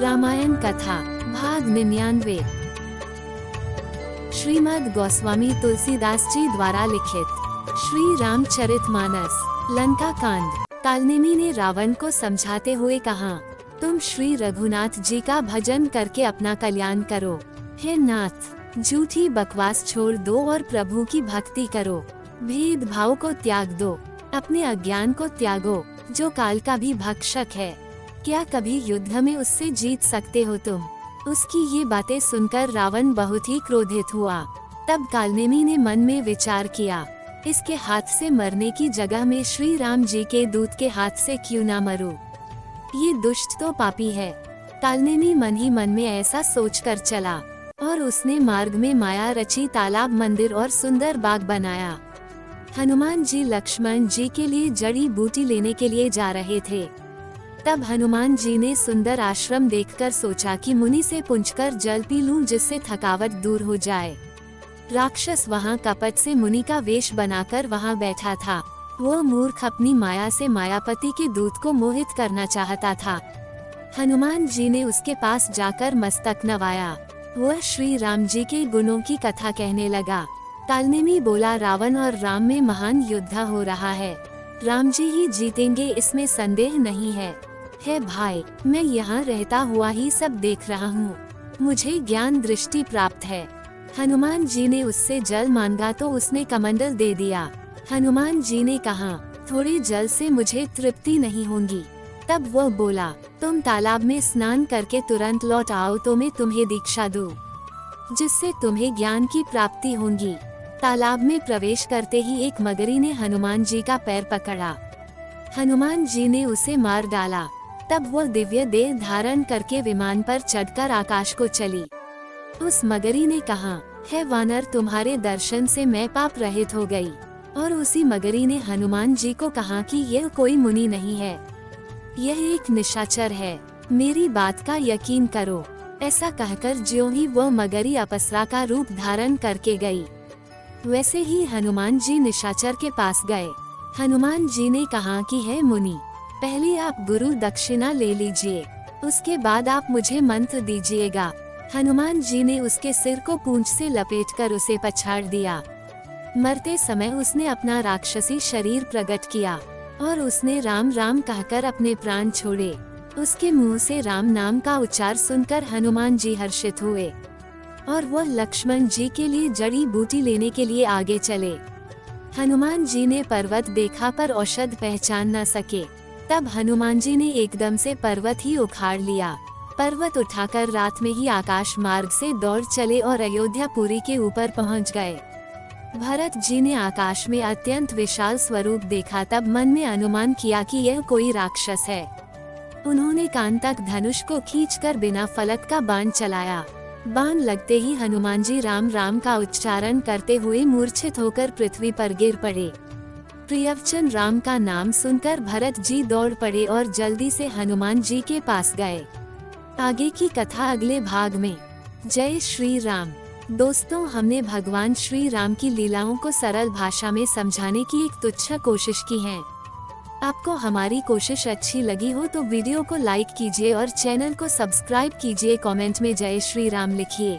रामायण कथा भाग 99। श्रीमद् गोस्वामी तुलसीदास जी द्वारा लिखित श्री रामचरितमानस लंका कांड। कालनेमी ने रावण को समझाते हुए कहा, तुम श्री रघुनाथ जी का भजन करके अपना कल्याण करो। हे नाथ, झूठी बकवास छोड़ दो और प्रभु की भक्ति करो। भेदभाव को त्याग दो, अपने अज्ञान को त्यागो, जो काल का भी भक्षक है। क्या कभी युद्ध में उससे जीत सकते हो तुम? उसकी ये बातें सुनकर रावण बहुत ही क्रोधित हुआ। तब कालनेमी ने मन में विचार किया, इसके हाथ से मरने की जगह में श्री राम जी के दूत के हाथ से क्यों ना मरूं? ये दुष्ट तो पापी है। कालनेमी मन ही मन में ऐसा सोचकर चला और उसने मार्ग में माया रची तालाब, मंदिर और सुंदर बाग बनाया। हनुमान जी लक्ष्मण जी के लिए जड़ी बूटी लेने के लिए जा रहे थे। तब हनुमान जी ने सुंदर आश्रम देखकर सोचा कि मुनि से पूछकर जल पी लूं, जिससे थकावट दूर हो जाए। राक्षस वहां कपट से मुनि का वेश बनाकर वहां बैठा था। वो मूर्ख अपनी माया से मायापति के दूत को मोहित करना चाहता था। हनुमान जी ने उसके पास जाकर मस्तक नवाया। वह श्री राम जी के गुणों की कथा कहने लगा। कालनेमी बोला, रावण और राम में महान युद्ध हो रहा है। राम जी ही जीतेंगे, इसमें संदेह नहीं है। हे भाई, मैं यहाँ रहता हुआ ही सब देख रहा हूँ। मुझे ज्ञान दृष्टि प्राप्त है। हनुमान जी ने उससे जल मांगा तो उसने कमंडल दे दिया। हनुमान जी ने कहा, थोड़े जल से मुझे तृप्ति नहीं होगी। तब वो बोला, तुम तालाब में स्नान करके तुरंत लौट आओ तो मैं तुम्हें दीक्षा दूं, जिससे तुम्हें ज्ञान की प्राप्ति होगी। तालाब में प्रवेश करते ही एक मगरी ने हनुमान जी का पैर पकड़ा। हनुमान जी ने उसे मार डाला। तब वो दिव्य देह धारण करके विमान पर चढ़कर आकाश को चली। उस मगरी ने कहा, हे वानर, तुम्हारे दर्शन से मैं पाप रहित हो गई। और उसी मगरी ने हनुमान जी को कहा कि यह कोई मुनि नहीं है, यह एक निशाचर है, मेरी बात का यकीन करो। ऐसा कहकर ज्यों ही वो मगरी अप्सरा का रूप धारण करके गई, वैसे ही हनुमान जी निशाचर के पास गए। हनुमान जी ने कहा कि हे मुनि, पहले आप गुरु दक्षिणा ले लीजिए, उसके बाद आप मुझे मंत्र दीजिएगा। हनुमान जी ने उसके सिर को पूंछ से लपेटकर उसे पछाड़ दिया। मरते समय उसने अपना राक्षसी शरीर प्रकट किया और उसने राम राम कहकर अपने प्राण छोड़े। उसके मुंह से राम नाम का उच्चार सुनकर हनुमान जी हर्षित हुए और वह लक्ष्मण जी के लिए जड़ी बूटी लेने के लिए आगे चले। हनुमान जी ने पर्वत देखा पर औषध पहचान न सके। तब हनुमान जी ने एकदम से पर्वत ही उखाड़ लिया। पर्वत उठाकर रात में ही आकाश मार्ग से दौड़ चले और अयोध्यापुरी के ऊपर पहुंच गए। भरत जी ने आकाश में अत्यंत विशाल स्वरूप देखा। तब मन में अनुमान किया कि यह कोई राक्षस है। उन्होंने कान तक धनुष को खींचकर बिना फलक का बाण चलाया। बाण लगते ही हनुमान जी राम राम का उच्चारण करते हुए मूर्छित होकर पृथ्वी पर गिर पड़े। प्रियवचन राम का नाम सुनकर भरत जी दौड़ पड़े और जल्दी से हनुमान जी के पास गए। आगे की कथा अगले भाग में। जय श्री राम। दोस्तों, हमने भगवान श्री राम की लीलाओं को सरल भाषा में समझाने की एक तुच्छ कोशिश की है। आपको हमारी कोशिश अच्छी लगी हो तो वीडियो को लाइक कीजिए और चैनल को सब्सक्राइब कीजिए। कमेंट में जय श्री राम लिखिए।